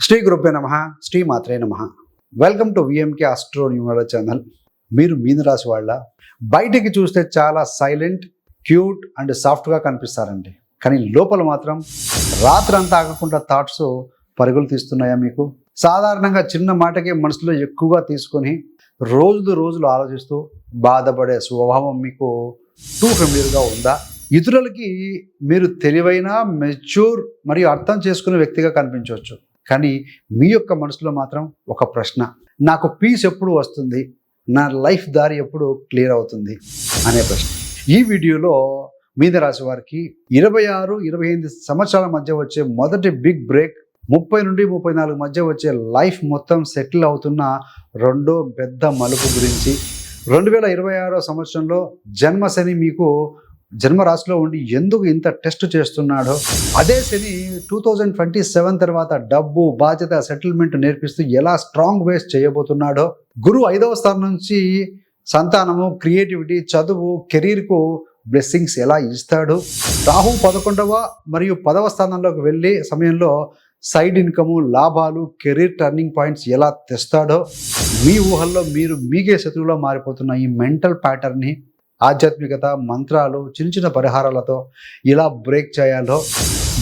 శ్రీ గురుభ్యో నమః, శ్రీ మాత్రే నమః. Welcome to VMK astro numerology channel. మీరు మీన రాశి వాళ్ళ బయటికి చూస్తే చాలా సైలెంట్, క్యూట్ అండ్ సాఫ్ట్గా కనిపిస్తారండి. కానీ లోపల మాత్రం రాత్రంతా ఆగకుండా థాట్స్ పరుగులు తీస్తున్నాయా మీకు? సాధారణంగా చిన్న మాటకే మనసులో ఎక్కువగా తీసుకొని రోజులు ఆలోచిస్తూ బాధపడే స్వభావం మీకు టూ ఫెమిలియర్గా ఉందా? ఇతరులకి మీరు తెలివైన, మెచ్యూర్ మరియు అర్థం చేసుకునే వ్యక్తిగా కనిపించవచ్చు. కానీ మీ యొక్క మనసులో మాత్రం ఒక ప్రశ్న, నాకు పీస్ ఎప్పుడు వస్తుంది, నా లైఫ్ దారి ఎప్పుడు క్లియర్ అవుతుంది అనే ప్రశ్న. ఈ వీడియోలో మీన రాశి వారికి 26-28 సంవత్సరాల మధ్య వచ్చే మొదటి బిగ్ బ్రేక్, 30 నుండి 34 మధ్య వచ్చే లైఫ్ మొత్తం సెటిల్ అవుతున్న రెండో పెద్ద మలుపు గురించి, 2026 సంవత్సరంలో జన్మశని మీకు జన్మరాశిలో ఉండి ఎందుకు ఇంత టెస్ట్ చేస్తున్నాడో, అదే శని 2027 తర్వాత డబ్బు, బాధ్యత, సెటిల్మెంట్ నేర్పిస్తూ ఎలా స్ట్రాంగ్ బేస్ చేయబోతున్నాడో, గురువు 5వ స్థానం నుంచి సంతానము, క్రియేటివిటీ, చదువు, కెరీర్కు బ్లెస్సింగ్స్ ఎలా ఇస్తాడు, రాహు 11వ మరియు 10వ స్థానంలోకి వెళ్ళే సమయంలో సైడ్ ఇన్కము, లాభాలు, కెరీర్ టర్నింగ్ పాయింట్స్ ఎలా తెస్తాడో, మీ ఊహల్లో మీరు మీకే శత్రువులో మారిపోతున్న ఈ మెంటల్ ప్యాటర్న్ని ఆధ్యాత్మికత, మంత్రాలు, చిన్న పరిహారాలతో ఇలా బ్రేక్ చేయాలో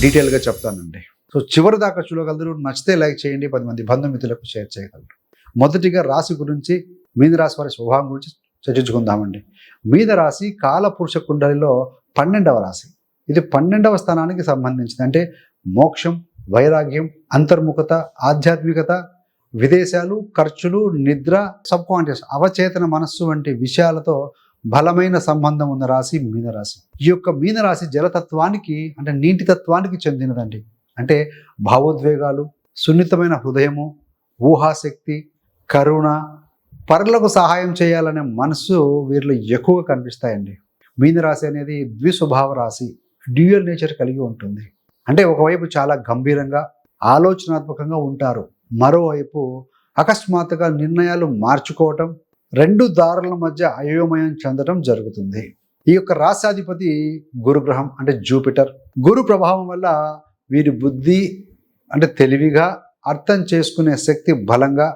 డీటెయిల్గా చెప్తానండి. సో చివరి దాకా చూడగలరు. నచ్చితే లైక్ చేయండి, 10 మంది బంధుమిత్రులకు షేర్ చేయగలరు. మొదటిగా రాశి గురించి, మీన రాశి వారి స్వభావం గురించి చర్చించుకుందామండి. మీన రాశి కాలపురుష కుండలిలో 12వ రాశి. ఇది 12వ స్థానానికి సంబంధించింది. అంటే మోక్షం, వైరాగ్యం, అంతర్ముఖత, ఆధ్యాత్మికత, విదేశాలు, ఖర్చులు, నిద్ర, సబ్కాన్షియస్, అవచేతన మనస్సు వంటి విషయాలతో బలమైన సంబంధం ఉన్న రాశి మీనరాశి. ఈ యొక్క మీనరాశి జలతత్వానికి అంటే నీటి తత్వానికి చెందినదండి. అంటే భావోద్వేగాలు, సున్నితమైన హృదయము, ఊహాశక్తి, కరుణ, పరులకు సహాయం చేయాలనే మనస్సు వీరిలో ఎక్కువగా కనిపిస్తాయండి. మీనరాశి అనేది ద్విస్వభావ రాశి, డ్యూయల్ నేచర్ కలిగి ఉంటుంది. అంటే ఒకవైపు చాలా గంభీరంగా, ఆలోచనాత్మకంగా ఉంటారు, మరోవైపు అకస్మాత్తుగా నిర్ణయాలు మార్చుకోవటం, రెండు దారుల మధ్య అయోమయం చెందడం జరుగుతుంది. ఈ యొక్క రాశాధిపతి గురుగ్రహం అంటే జూపిటర్. గురు ప్రభావం వల్ల వీరి బుద్ధి అంటే తెలివిగా, అర్థం చేసుకునే శక్తి బలంగా,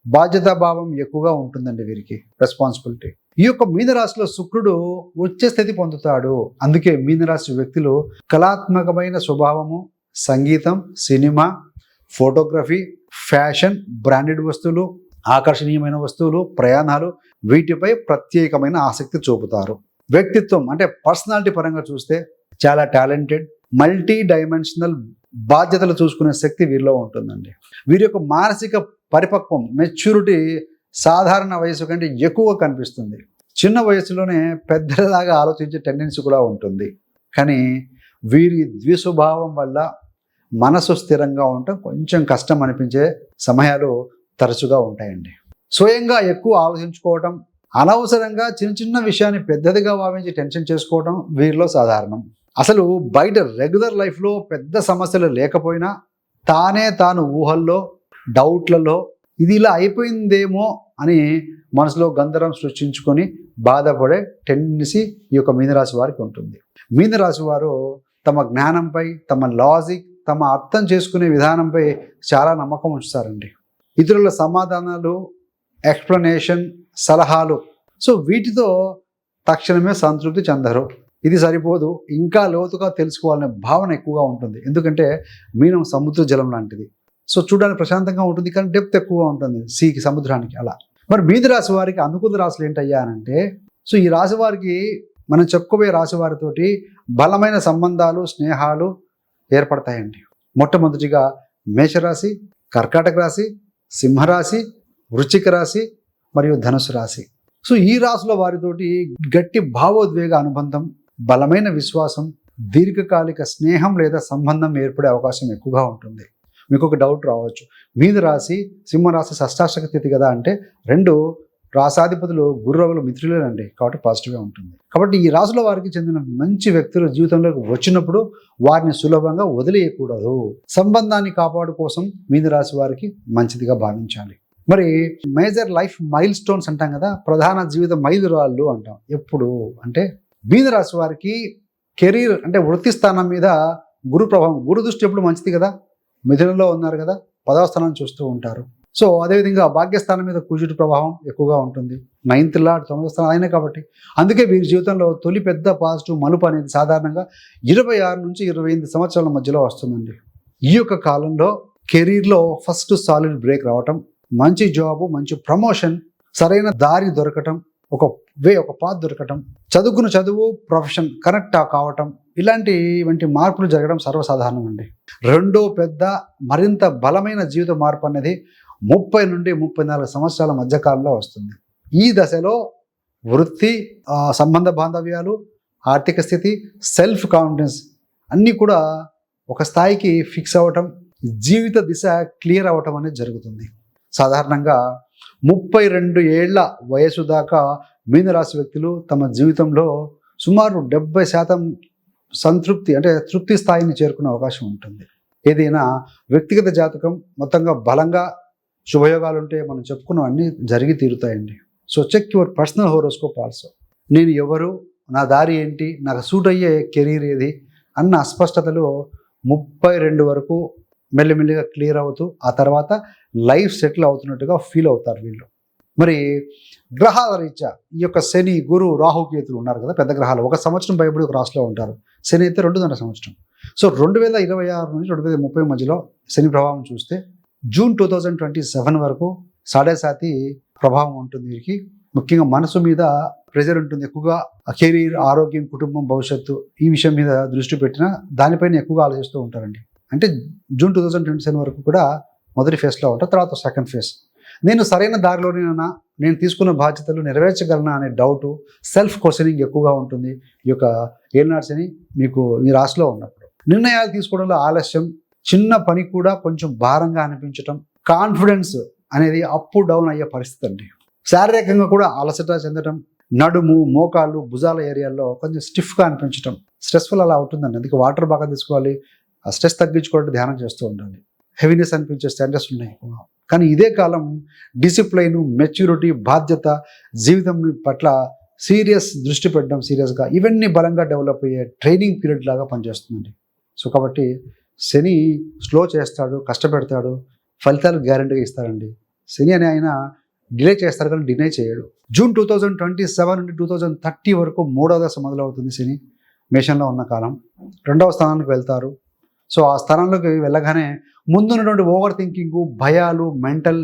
బాధ్యతాభావం ఎక్కువగా ఉంటుందండి వీరికి, రెస్పాన్సిబిలిటీ. ఈ యొక్క మీనరాశిలో శుక్రుడు ఉచ్చ స్థితి పొందుతాడు. అందుకే మీనరాశి వ్యక్తులు కళాత్మకమైన స్వభావము, సంగీతం, సినిమా, ఫోటోగ్రఫీ, ఫ్యాషన్, బ్రాండెడ్ వస్తువులు, ఆకర్షణీయమైన వస్తువులు, ప్రయాణాలు, వీటిపై ప్రత్యేకమైన ఆసక్తి చూపుతారు. వ్యక్తిత్వం అంటే పర్సనాలిటీ పరంగా చూస్తే చాలా టాలెంటెడ్, మల్టీ డైమెన్షనల్, బాధ్యతలు చూసుకునే శక్తి వీరిలో ఉంటుందండి. వీరి యొక్క మానసిక పరిపక్వం, మెచ్యూరిటీ సాధారణ వయసు కంటే ఎక్కువ కనిపిస్తుంది. చిన్న వయసులోనే పెద్దలాగా ఆలోచించే టెండెన్సీ కూడా ఉంటుంది. కానీ వీరి ద్విస్వభావం వల్ల మనసు స్థిరంగా ఉండటం కొంచెం కష్టం అనిపించే సమయాలు తరచుగా ఉంటాయండి. స్వయంగా ఎక్కువ ఆలోచించుకోవటం, అనవసరంగా చిన్న విషయాన్ని పెద్దదిగా భావించి టెన్షన్ చేసుకోవటం వీరిలో సాధారణం. అసలు బయట రెగ్యులర్ లైఫ్లో పెద్ద సమస్యలు లేకపోయినా తాను ఊహల్లో, డౌట్లలో ఇది ఇలా అయిపోయిందేమో అని మనసులో గందరం సృష్టించుకొని బాధపడే టెండెన్సీ ఈ యొక్క మీనరాశి వారికి ఉంటుంది. మీనరాశి వారు తమ జ్ఞానంపై, తమ లాజిక్, తమ అర్థం చేసుకునే విధానంపై చాలా నమ్మకం ఉంచుతారండి. ఇతరుల సమాధానాలు, ఎక్స్ప్లెనేషన్, సలహాలు, సో వీటితో తక్షణమే సంతృప్తి చెందరు. ఇది సరిపోదు, ఇంకా లోతుగా తెలుసుకోవాలనే భావన ఎక్కువగా ఉంటుంది. ఎందుకంటే మీనం సముద్ర జలం లాంటిది. సో చూడడానికి ప్రశాంతంగా ఉంటుంది, కానీ డెప్త్ ఎక్కువగా ఉంటుంది సీకి, సముద్రానికి. అలా మరి మీన రాశి వారికి అనుకూల రాశులు ఏంటయ్యా అని అంటే, సో ఈ రాశి వారికి మనం చెప్పుకోబోయే రాశి వారితోటి బలమైన సంబంధాలు, స్నేహాలు ఏర్పడతాయండి. మొట్టమొదటిగా మేషరాశి, కర్కాటక రాశి, సింహరాశి, వృశ్చిక రాశి మరియు ధనుసు రాశి. సో ఈ రాశుల వారితోటి గట్టి భావోద్వేగ అనుబంధం, బలమైన విశ్వాసం, దీర్ఘకాలిక స్నేహం లేదా సంబంధం ఏర్పడే అవకాశం ఎక్కువగా ఉంటుంది. మీకు ఒక డౌట్ రావచ్చు, మీన రాశి, సింహరాశి షష్టాష్టక స్థితి కదా అంటే, రెండు రాసాధిపతులు గురువులు మిత్రులేనండి, కాబట్టి పాజిటివ్గా ఉంటుంది. కాబట్టి ఈ రాశుల వారికి చెందిన మంచి వ్యక్తులు జీవితంలోకి వచ్చినప్పుడు వారిని సులభంగా వదిలేయకూడదు. సంబంధాన్ని కాపాడు కోసం మీన రాశి వారికి మంచిదిగా భావించాలి. మరి మేజర్ లైఫ్ మైల్ స్టోన్స్ అంటాం కదా, ప్రధాన జీవిత మైలురాళ్ళు అంటాం. ఎప్పుడు అంటే మీన రాశి వారికి కెరీర్ అంటే వృత్తి స్థానం మీద గురు ప్రభావం, గురు దృష్టి ఎప్పుడు మంచిది కదా. మిథునంలో ఉన్నారు కదా, 10వ స్థానాన్ని చూస్తూ ఉంటారు. సో అదేవిధంగా భాగ్యస్థానం మీద కుజుడి ప్రభావం ఎక్కువగా ఉంటుంది. 9th లార్డ్ 9వ స్థానం అయినా కాబట్టి అందుకే వీరి జీవితంలో తొలి పెద్ద పాజిటివ్ మలుపు అనేది సాధారణంగా 26 నుంచి 28 సంవత్సరాల మధ్యలో వస్తుందండి. ఈ యొక్క కాలంలో కెరీర్లో ఫస్ట్ సాలిడ్ బ్రేక్ రావటం, మంచి జాబు, మంచి ప్రమోషన్, సరైన దారి దొరకటం, ఒక పాత్ దొరకటం, చదువుకున్న చదువు ప్రొఫెషన్ కనెక్ట్ కావటం, ఇలాంటి మార్పులు జరగడం సర్వసాధారణం అండి. రెండో పెద్ద మరింత బలమైన జీవిత మార్పు అనేది 30 నుండి 34 సంవత్సరాల మధ్యకాలంలో వస్తుంది. ఈ దశలో వృత్తి, సంబంధ బాంధవ్యాలు, ఆర్థిక స్థితి, సెల్ఫ్ కాన్ఫిడెన్స్ అన్నీ కూడా ఒక స్థాయికి ఫిక్స్ అవ్వటం, జీవిత దిశ క్లియర్ అవ్వటం అనేది జరుగుతుంది. సాధారణంగా 32 ఏళ్ల వయసు దాకా మీనరాశి వ్యక్తులు తమ జీవితంలో సుమారు 70% సంతృప్తి అంటే తృప్తి స్థాయిని చేరుకునే అవకాశం ఉంటుంది. ఏదైనా వ్యక్తిగత జాతకం మొత్తంగా బలంగా శుభయోగాలు ఉంటే మనం చెప్పుకున్నవన్నీ జరిగి తీరుతాయండి. So check your personal horoscope also. నేను ఎవరు, నా దారి ఏంటి, నాకు సూట్ అయ్యే కెరీర్ ఏది అన్న అస్పష్టతలో 32 వరకు మెల్లిమెల్లిగా క్లియర్ అవుతూ ఆ తర్వాత లైఫ్ సెటిల్ అవుతున్నట్టుగా ఫీల్ అవుతారు వీళ్ళు. మరి గ్రహాల రీత్యా ఈ యొక్క శని, గురు, రాహు, కేతులు ఉన్నారు కదా, పెద్ద గ్రహాలు 1 సంవత్సరం పైబడి ఒక రాశిలో ఉంటారు. శని అయితే 2.5 సంవత్సరం. సో 2026 నుంచి 2030 మధ్యలో శని ప్రభావం చూస్తే జూన్ 2027 వరకు 7.5 ప్రభావం ఉంటుంది వీరికి. ముఖ్యంగా మనసు మీద ప్రెజర్ ఉంటుంది ఎక్కువగా. కెరీర్, ఆరోగ్యం, కుటుంబం, భవిష్యత్తు ఈ విషయం మీద దృష్టి పెట్టినా దానిపైన ఎక్కువగా ఆలోచిస్తూ ఉంటారండి. అంటే జూన్ 2027 వరకు కూడా మొదటి ఫేజ్లో ఉంటారు. తర్వాత సెకండ్ ఫేజ్. నేను సరైన దారిలోనేనా, నేను తీసుకున్న బాధ్యతలు నెరవేర్చగలనా అనే డౌటు, సెల్ఫ్ క్వశ్చనింగ్ ఎక్కువగా ఉంటుంది ఈ యొక్క ఏలినాటి మీకు ఈ రాశిలో ఉన్నప్పుడు. నిర్ణయాలు తీసుకోవడంలో ఆలస్యం, చిన్న పని కూడా కొంచెం భారంగా అనిపించటం, కాన్ఫిడెన్స్ అనేది అప్ డౌన్ అయ్యే పరిస్థితి అండి. శారీరకంగా కూడా అలసట చెందటం, నడుము, మోకాళ్ళు, భుజాల ఏరియాల్లో కొంచెం స్టిఫ్గా అనిపించటం, స్ట్రెస్ఫుల్ అలా ఉంటుందండి. అందుకే వాటర్ బాగా తీసుకోవాలి, ఆ స్ట్రెస్ తగ్గించుకోవడం, ధ్యానం చేస్తూ ఉండాలి. హెవీనెస్ అనిపించే స్టాండర్డ్స్ ఉన్నాయి. కానీ ఇదే కాలం డిసిప్లైన్, మెచ్యూరిటీ, బాధ్యత, జీవితం పట్ల దృష్టి పెట్టడం, సీరియస్గా ఇవన్నీ బలంగా డెవలప్ అయ్యే ట్రైనింగ్ పీరియడ్ లాగా పనిచేస్తుందండి. సో కాబట్టి శని స్లో చేస్తాడు, కష్టపెడతాడు, ఫలితాలు గ్యారెంటీగా ఇస్తారండి. శని అని ఆయన డిలే చేస్తారు కానీ డినై చేయడు. జూన్ 2027 నుండి 2030 వరకు 3వ దశ మొదలవుతుంది. శని మేషంలో ఉన్న కాలం 2వ స్థానానికి వెళ్తారు. సో ఆ స్థానంలోకి వెళ్ళగానే ముందున్నటువంటి ఓవర్ థింకింగ్, భయాలు, మెంటల్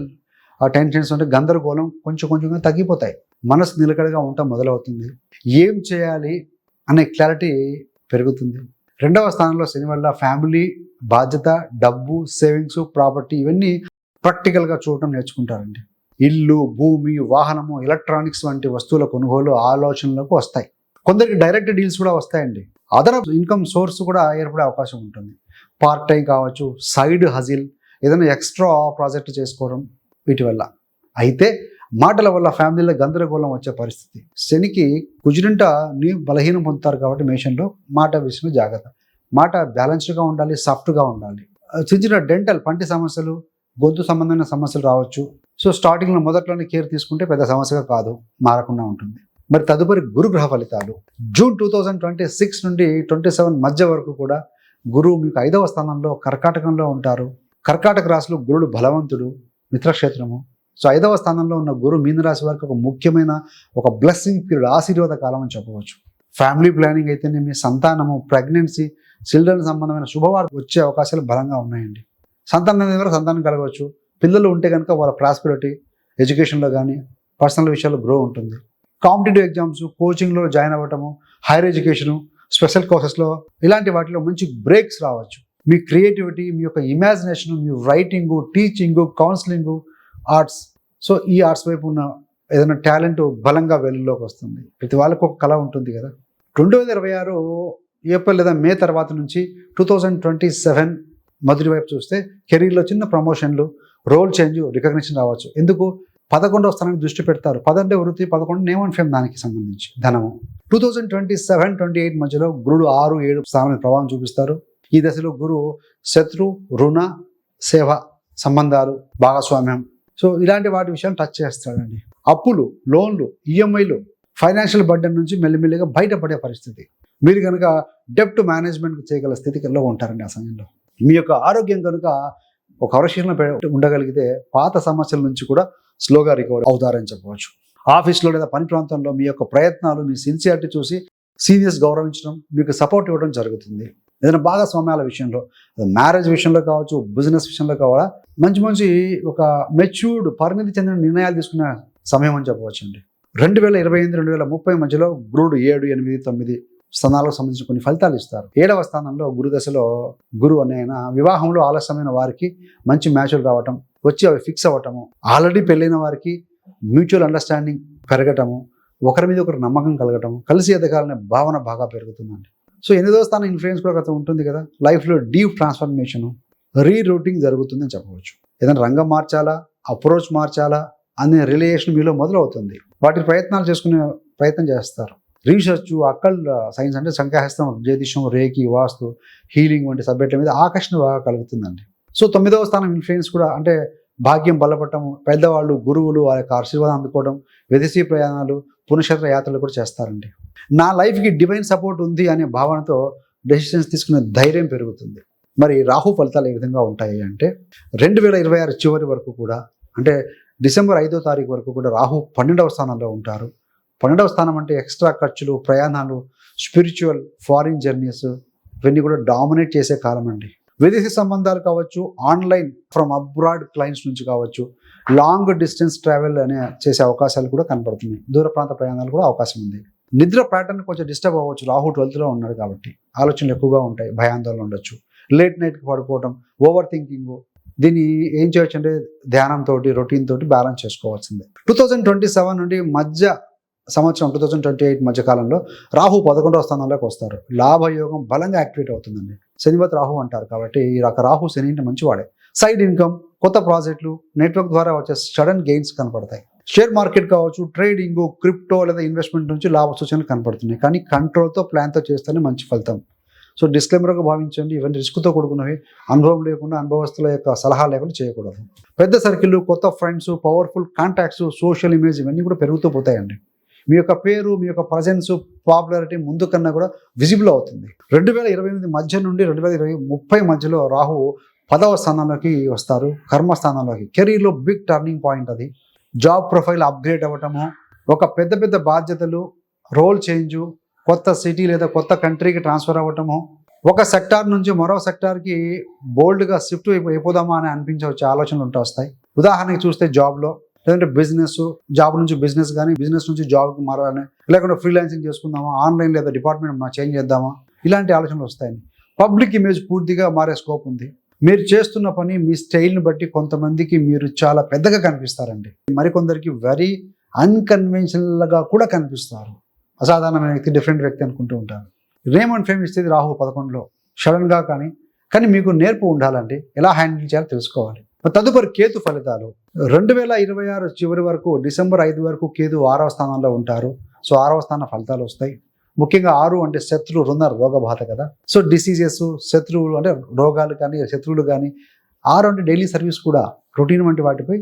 టెన్షన్స్ అంటే గందరగోళం కొంచెంగా తగ్గిపోతాయి. మనసు నిలకడగా ఉండటం మొదలవుతుంది. ఏం చేయాలి అనే క్లారిటీ పెరుగుతుంది. 2వ స్థానంలో శని వల్ల ఫ్యామిలీ, బాధ్యత, డబ్బు, సేవింగ్స్, ప్రాపర్టీ ఇవన్నీ ప్రాక్టికల్గా చూడటం నేర్చుకుంటారండి. ఇల్లు, భూమి, వాహనము, ఎలక్ట్రానిక్స్ వంటి వస్తువుల కొనుగోలు ఆలోచనలకు వస్తాయి. కొందరికి డైరెక్ట్ డీల్స్ కూడా వస్తాయండి. అదనపు ఇన్కమ్ సోర్స్ కూడా ఏర్పడే అవకాశం ఉంటుంది. పార్ట్ టైం కావచ్చు, సైడ్ హజిల్, ఏదైనా ఎక్స్ట్రా ప్రాజెక్ట్ చేసుకోవడం వీటి వల్ల. అయితే మాటల వల్ల ఫ్యామిలీలో గందరగోళం వచ్చే పరిస్థితి. శనికి కుజుడింట నీ బలహీనం పొందుతారు కాబట్టి మేషంలో మాట విషయంలో జాగ్రత్త. మాట బ్యాలెన్స్డ్గా ఉండాలి, సాఫ్ట్గా ఉండాలి. చిన్న డెంటల్, పంటి సమస్యలు, గొంతు సంబంధమైన సమస్యలు రావచ్చు. సో స్టార్టింగ్లో మొదట్లోనే కేర్ తీసుకుంటే పెద్ద సమస్యగా కాదు, మారకుండా ఉంటుంది. మరి తదుపరి గురుగ్రహ ఫలితాలు. జూన్ 2026 నుండి 27 మధ్య వరకు కూడా గురువు మీకు 5వ స్థానంలో కర్కాటకంలో ఉంటారు. కర్కాటక రాశిలో గురుడు బలవంతుడు, మిత్రక్షేత్రము. సో 5వ స్థానంలో ఉన్న గురు మీనరాశి వారికి ఒక ముఖ్యమైన ఒక బ్లెస్సింగ్ పీరియడ్, ఆశీర్వాద కాలం అని చెప్పవచ్చు. ఫ్యామిలీ ప్లానింగ్ అయితేనే మీ సంతానము, ప్రెగ్నెన్సీ, చిల్డ్రన్ సంబంధమైన శుభవార్త వచ్చే అవకాశాలు బలంగా ఉన్నాయండి. సంతానం ద్వారా సంతానం కలగవచ్చు. పిల్లలు ఉంటే కనుక వాళ్ళ ప్రాస్పెరిటీ, ఎడ్యుకేషన్లో కానీ పర్సనల్ విషయాల్లో గ్రో ఉంటుంది. కాంపిటేటివ్ ఎగ్జామ్స్, కోచింగ్లో జాయిన్ అవ్వటము, హైయర్ ఎడ్యుకేషను, స్పెషల్ కోర్సెస్లో ఇలాంటి వాటిలో మంచి బ్రేక్స్ రావచ్చు. మీ క్రియేటివిటీ, మీ యొక్క ఇమాజినేషన్, మీ writing, teaching, counselling, arts, so ఈ ఆర్ట్స్ వైపు ఉన్న ఏదైనా టాలెంట్ బలంగా వెలుగులోకి వస్తుంది. ప్రతి వాళ్ళకు ఒక కళ ఉంటుంది కదా. 2026 ఏప్రిల్ లేదా మే తర్వాత నుంచి 2027 మొదటి వైపు చూస్తే కెరీర్లో చిన్న ప్రమోషన్లు, రోల్ చేంజ్, రికగ్నిషన్ రావచ్చు. ఎందుకు? 11వ స్థానానికి దృష్టి పెడతారు. 10 అంటే వృత్తి, 11 నేమ్ అండ్ ఫేమ్, దానికి సంబంధించి ధనము. 2027-28 మధ్యలో గురుడు 6-7 స్థానానికి ప్రభావం చూపిస్తారు. ఈ దశలో గురువు శత్రు, రుణ, సేవ సంబంధాలు, భాగస్వామ్యం, సో ఇలాంటి వాటి విషయాన్ని టచ్ చేస్తాడండి. అప్పులు, లోన్లు, ఈఎంఐలు, ఫైనాన్షియల్ బర్డెన్ నుంచి మెల్లిమెల్లిగా బయటపడే పరిస్థితి. మీరు కనుక డెప్ట్ మేనేజ్మెంట్ చేయగల స్థితిలో ఉంటారండి ఆ సమయంలో. మీ యొక్క ఆరోగ్యం కనుక ఒక క్రమశిక్షణ ఉండగలిగితే పాత సమస్యల నుంచి కూడా స్లోగా రికవర్ అవుతారని చెప్పవచ్చు. ఆఫీస్లో లేదా పని ప్రాంతంలో మీ యొక్క ప్రయత్నాలు, మీ సిన్సియారిటీ చూసి సీనియర్స్ గౌరవించడం, మీకు సపోర్ట్ ఇవ్వడం జరుగుతుంది. ఏదైనా భాగస్వామ్యాల విషయంలో, మ్యారేజ్ విషయంలో కావచ్చు, బిజినెస్ విషయంలో కావాలా, మంచి ఒక మెచ్యూర్డ్ పరిణితి చెందిన నిర్ణయాలు తీసుకునే సమయం అని చెప్పవచ్చు అండి. 2028-2030 మధ్యలో గురుడు 7, 8, 9 స్థానాలకు సంబంధించిన కొన్ని ఫలితాలు ఇస్తారు. 7వ స్థానంలో గురు దశలో గురువు అనే ఆయన వివాహంలో ఆలస్యమైన వారికి మంచి మ్యాచ్లు రావటం, వచ్చి అవి ఫిక్స్ అవ్వటము, ఆల్రెడీ పెళ్ళైన వారికి మ్యూచువల్ అండర్స్టాండింగ్ పెరగటము, ఒకరి మీద ఒకరు నమ్మకం కలగటము, కలిసి ఎదగాలనే భావన బాగా పెరుగుతుందండి. సో 8వ స్థానం ఇన్ఫ్లుయెన్స్ కూడా ఉంటుంది కదా, లైఫ్లో డీప్ ట్రాన్స్ఫర్మేషన్, రీరూటింగ్ జరుగుతుందని చెప్పవచ్చు. ఏదైనా రంగం మార్చాలా, అప్రోచ్ మార్చాలా అనే రిలేషన్ మీలో మొదలవుతుంది. వాటి ప్రయత్నాలు చేసుకునే ప్రయత్నం చేస్తారు. రీసెర్చ్, అక్కల్ సైన్స్ అంటే సంఖ్యాహస్తం, జ్యోతిషం, రేకి, వాస్తు, హీలింగ్ వంటి సబ్జెక్టుల మీద ఆకర్షణ బాగా కలుగుతుందండి. సో 9వ స్థానం ఇన్ఫ్లుయెన్స్ కూడా అంటే భాగ్యం బలపడటము, పెద్దవాళ్ళు, గురువులు వారి యొక్క ఆశీర్వాదం అందుకోవడం, విదేశీ ప్రయాణాలు, పునఃక్షేత్ర యాత్రలు కూడా చేస్తారండి. నా లైఫ్కి డివైన్ సపోర్ట్ ఉంది అనే భావనతో డెసిషన్స్ తీసుకునే ధైర్యం పెరుగుతుంది. మరి రాహు ఫలితాలు ఏ విధంగా ఉంటాయి అంటే 2026 చివరి వరకు కూడా, అంటే డిసెంబర్ 5వ తారీఖు వరకు కూడా రాహు 12వ స్థానంలో ఉంటారు. 12వ స్థానం అంటే ఎక్స్ట్రా ఖర్చులు, ప్రయాణాలు, స్పిరిచువల్, ఫారిన్ జర్నీస్ ఇవన్నీ కూడా డామినేట్ చేసే కాలం అండి. విదేశీ సంబంధాలు కావచ్చు, ఆన్లైన్ ఫ్రమ్ అబ్రాడ్ క్లయింట్స్ నుంచి కావచ్చు, లాంగ్ డిస్టెన్స్ ట్రావెల్ అనే చేసే అవకాశాలు కూడా కనపడుతున్నాయి. దూర ప్రాంత ప్రయాణాలు కూడా అవకాశం ఉంది. నిద్ర ప్యాటర్న్ కొంచెం డిస్టర్బ్ అవ్వచ్చు, రాహు 12థ్లో ఉన్నాడు కాబట్టి ఆలోచనలు ఎక్కువగా ఉంటాయి, భయాందోళన ఉండొచ్చు, లేట్ నైట్కి పడుకోవడం, ఓవర్ థింకింగ్. దీన్ని ఏం చేయొచ్చు అంటే ధ్యానంతో, రొటీన్ తోటి బ్యాలెన్స్ చేసుకోవాల్సిందే. 2027 నుండి మధ్య సంవత్సరం 2028 మధ్య కాలంలో రాహు 11వ స్థానంలోకి వస్తారు. లాభయోగం బలంగా యాక్టివేట్ అవుతుందండి. శనివత్ రాహు అంటారు కాబట్టి ఈ రాహు శని అంటే మంచివాడే. సైడ్ ఇన్కమ్, కొత్త ప్రాజెక్టులు, నెట్వర్క్ ద్వారా వచ్చే సడన్ గెయిన్స్ కనపడతాయి. షేర్ మార్కెట్ కావచ్చు, ట్రేడింగ్, క్రిప్టో లేదా ఇన్వెస్ట్మెంట్ నుంచి లాభ సూచనలు కనపడుతున్నాయి. కానీ కంట్రోల్తో, ప్లాన్తో చేస్తేనే మంచి ఫలితం. సో డిస్క్లైమర్గా భావించండి. ఇవన్నీ రిస్క్తో కూడుకున్నవి. అనుభవం లేకుండా, అనుభవస్తుల యొక్క సలహా లేకుండా చేయకూడదు. పెద్ద సర్కిల్, కొత్త friends, powerful contacts, social image ఇవన్నీ కూడా పెరుగుతూ పోతాయండి. మీ యొక్క పేరు, మీ యొక్క ప్రజెన్స్, పాపులారిటీ ముందు కన్నా కూడా విజిబుల్ అవుతుంది. 2028 మధ్య నుండి 2030 మధ్యలో రాహు 10వ స్థానంలోకి వస్తారు, కర్మస్థానంలోకి. కెరీర్లో బిగ్ టర్నింగ్ పాయింట్ అది. జాబ్ ప్రొఫైల్ అప్గ్రేడ్ అవ్వటము, ఒక పెద్ద బాధ్యతలు, రోల్ చేంజ్, కొత్త సిటీ లేదా కొత్త కంట్రీకి ట్రాన్స్ఫర్ అవ్వటము, ఒక సెక్టార్ నుంచి మరో సెక్టార్కి బోల్డ్గా షిఫ్ట్ అయిపోదామా అని అనిపించవచ్చు ఆలోచనలు వస్తాయి. ఉదాహరణకి చూస్తే జాబ్లో, లేదంటే బిజినెస్, జాబ్ నుంచి బిజినెస్ కానీ, బిజినెస్ నుంచి జాబ్కి మారాలని, లేకుంటే ఫ్రీలాన్సింగ్ చేసుకుందామా, ఆన్లైన్ లేదా డిపార్ట్మెంట్ చేంజ్ చేద్దామా, ఇలాంటి ఆలోచనలు వస్తాయండి. పబ్లిక్ ఇమేజ్ పూర్తిగా మారే స్కోప్ ఉంది. మీరు చేస్తున్న పని, మీ స్టైల్ని బట్టి కొంతమందికి మీరు చాలా పెద్దగా కనిపిస్తారండి. మరికొందరికి వెరీ అన్కన్వెన్షనల్గా కూడా కనిపిస్తారు. అసాధారణమైన వ్యక్తి, డిఫరెంట్ వ్యక్తి అనుకుంటూ ఉంటారు. నేమ్ అండ్ ఫేమ్ ఇస్తుంది రాహు 11లో సడన్గా. కానీ మీకు నేర్పు ఉండాలండి, ఎలా హ్యాండిల్ చేయాలో తెలుసుకోవాలి. తదుపరి కేతు ఫలితాలు 2026 చివరి వరకు, డిసెంబర్ 5 వరకు కేతు 6వ స్థానంలో ఉంటారు. సో 6వ స్థానం ఫలితాలు వస్తాయి. ముఖ్యంగా 6 అంటే శత్రు, రుణ, రోగబాధ కదా. సో డిసీజెస్, శత్రువులు అంటే రోగాలు కానీ, శత్రువులు కానీ. 6 అంటే డైలీ సర్వీస్ కూడా, రొటీన్ వంటి వాటిపై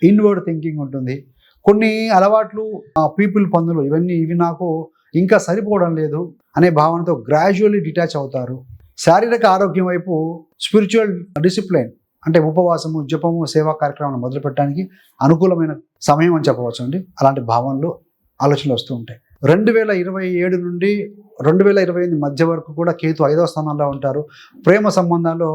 ఇన్వర్డ్ థింకింగ్ ఉంటుంది. కొన్ని అలవాట్లు, పీపుల్, పనులు ఇవి నాకు ఇంకా సరిపోవడం లేదు అనే భావనతో గ్రాడ్యువల్లీ డిటాచ్ అవుతారు. శారీరక ఆరోగ్యం వైపు స్పిరిచువల్ డిసిప్లైన్ అంటే ఉపవాసము, జపము, సేవా కార్యక్రమాలను మొదలుపెట్టడానికి అనుకూలమైన సమయం అని చెప్పవచ్చు అండి. అలాంటి భావనలు, ఆలోచనలు వస్తూ ఉంటాయి. 2027 నుండి 2028 మధ్య వరకు కూడా కేతు 5వ స్థానంలో ఉంటారు. ప్రేమ సంబంధాల్లో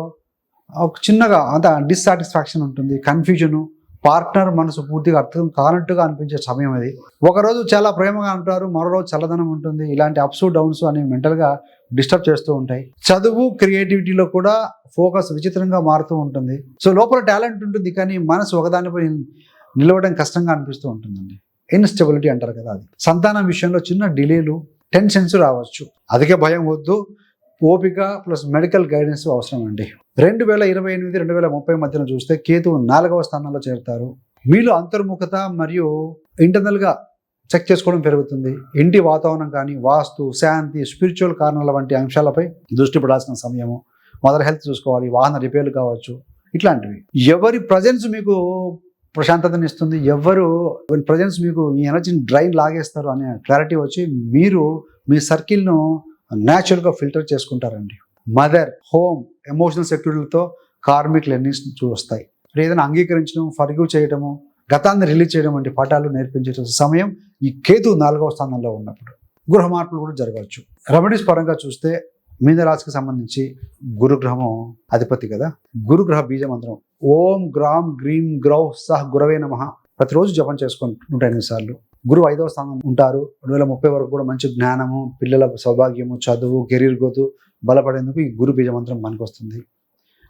ఒక చిన్నగా అంత డిస్సాటిస్ఫాక్షన్ ఉంటుంది, కన్ఫ్యూజను, పార్ట్నర్ మనసు పూర్తిగా అర్థం కానట్టుగా అనిపించే సమయం అది. ఒకరోజు చాలా ప్రేమగా అంటారు, మరో రోజు చల్లదనం ఉంటుంది. ఇలాంటి అప్స్ డౌన్స్ అనేవి మెంటల్గా డిస్టర్బ్ చేస్తూ ఉంటాయి. చదువు, క్రియేటివిటీలో కూడా ఫోకస్ విచిత్రంగా మారుతూ ఉంటుంది. సో లోపల టాలెంట్ ఉంటుంది, కానీ మనసు ఒకదానిపై నిలవడం కష్టంగా అనిపిస్తూ ఉంటుందండి. ఇన్స్టెబిలిటీ అంటారు కదా అది. సంతానం విషయంలో చిన్న డిలేలు, టెన్షన్స్ రావచ్చు. అధిక భయం వద్దు, ఓపిక ప్లస్ మెడికల్ గైడెన్స్ అవసరం అండి. 2028-2030 మధ్యన చూస్తే కేతు 4వ స్థానంలో చేరుతారు. మీలో అంతర్ముఖత మరియు ఇంటర్నల్గా చెక్ చేసుకోవడం పెరుగుతుంది. ఇంటి వాతావరణం కానీ, వాస్తు, శాంతి, స్పిరిచువల్ కారణాల వంటి అంశాలపై దృష్టి పడాల్సిన సమయము. మదర్ హెల్త్ చూసుకోవాలి, వాహన రిపేర్లు కావచ్చు, ఇట్లాంటివి. ఎవరి ప్రజెన్స్ మీకు ప్రశాంతతని ఇస్తుంది, ఎవరి ప్రజెన్స్ మీకు ఈ ఎనర్జీని డ్రైన్ లాగేస్తారు అనే క్లారిటీ వచ్చి మీరు మీ సర్కిల్ను న్యాచురల్గా ఫిల్టర్ చేసుకుంటారండి. మదర్, హోమ్, ఎమోషనల్ సెక్యూరిటీలతో కార్మికులు ఎన్ని చూస్తాయి. ఏదైనా అంగీకరించడం, ఫర్గివ్ చేయడము, గతాన్ని రిలీజ్ చేయడం వంటి పాఠాలు నేర్పించే సమయం ఈ కేతు 4వ స్థానంలో ఉన్నప్పుడు. గృహ మార్పులు కూడా జరగవచ్చు. రెమెడీస్ పరంగా చూస్తే మీనరాశికి సంబంధించి గురుగ్రహము అధిపతి కదా. గురుగ్రహ బీజ మంత్రం ఓం గ్రామ్ గ్రీం గ్రౌ సహ్ గురవే నమః ప్రతిరోజు జపం చేసుకుంటూ 108 సార్లు. గురువు 5వ స్థానం ఉంటారు. 2030 వరకు కూడా మంచి జ్ఞానము, పిల్లల సౌభాగ్యము, చదువు, కెరీర్ గ్రోత్ బలపడేందుకు ఈ గురు బీజ మంత్రం పనికొస్తుంది.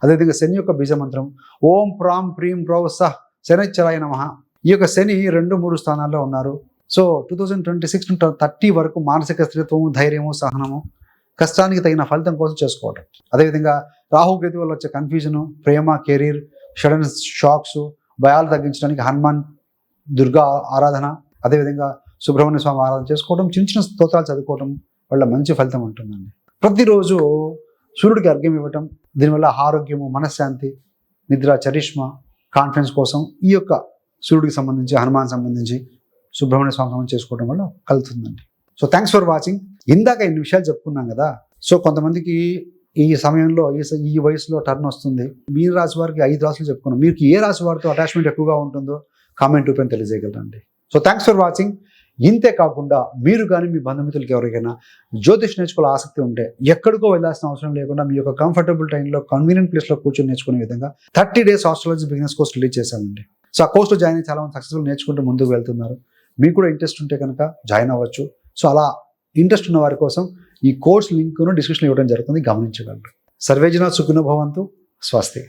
అదేవిధంగా శని యొక్క బీజ మంత్రం ఓం ప్రాం ప్రీం ప్రౌ సహ్ శనిశ్చరాయ నమః. ఈ యొక్క శని 2, 3 స్థానాల్లో ఉన్నారు. సో 2026 to 30 వరకు మానసిక స్థిరత్వము, ధైర్యము, సహనము, కష్టానికి తగిన ఫలితం కోసం చేసుకోవటం. అదేవిధంగా రాహుకేతు వల్ల వచ్చే కన్ఫ్యూజను, ప్రేమ, కెరీర్, సడన్ షాక్స్, భయాలు తగ్గించడానికి హనుమాన్, దుర్గా ఆరాధన, అదేవిధంగా సుబ్రహ్మణ్య స్వామి ఆరాధన చేసుకోవడం, చిన్న చిన్న స్తోత్రాలు చదువుకోవడం వల్ల మంచి ఫలితం ఉంటుందండి. ప్రతిరోజు సూర్యుడికి అర్ఘ్యం ఇవ్వటం, దీనివల్ల ఆరోగ్యము, మనశ్శాంతి, నిద్ర, చరిష్మా, కాన్ఫిడెన్స్ కోసం ఈ యొక్క సూర్యుడికి సంబంధించి, హనుమాన్ సంబంధించి, సుబ్రహ్మణ్య స్వామి సంబంధించి చేసుకోవడం వల్ల కలుగుతుందండి. So thanks for watching. ఇందాక ఇన్ని విషయాలు చెప్పుకున్నాం కదా. సో కొంతమందికి ఈ సమయంలో ఈ వయసులో టర్న్ వస్తుంది. మీ రాశి వారికి 5 రాశులు చెప్పుకున్నాం. మీకు ఏ రాశి వారితో అటాచ్మెంట్ ఎక్కువగా ఉంటుందో కామెంట్ రూపంలో తెలియజేయగలరండి. So thanks for watching. ఇంతే కాకుండా మీరు కానీ మీ బంధుమిత్రులకి ఎవరికైనా జ్యోతిష్ నేర్చుకోవాలని ఆసక్తి ఉంటే ఎక్కడికో వెళ్ళాల్సిన అవసరం లేకుండా మీ యొక్క కంఫర్టబుల్ టైంలో కన్వీనియంట్ ప్లేస్లో కూర్చొని నేర్చుకునే విధంగా 30 days astrology business course release చేశామండి. సో ఆ కోర్సులో జాయిన్ అయ్యి చాలా మంది సక్సెస్ఫుల్ నేర్చుకుంటూ ముందుకు వెళ్తున్నారు. మీకు కూడా ఇంట్రెస్ట్ ఉంటే కనుక జాయిన్ అవ్వచ్చు. సో అలా ఇంట్రెస్ట్ ఉన్న వారి కోసం ఈ కోర్స్ లింక్ను డిస్క్రిప్షన్లో ఇవ్వడం జరుగుతుంది, గమనించగలరు. సర్వేజన సుఖినో భవంతు. స్వస్తి.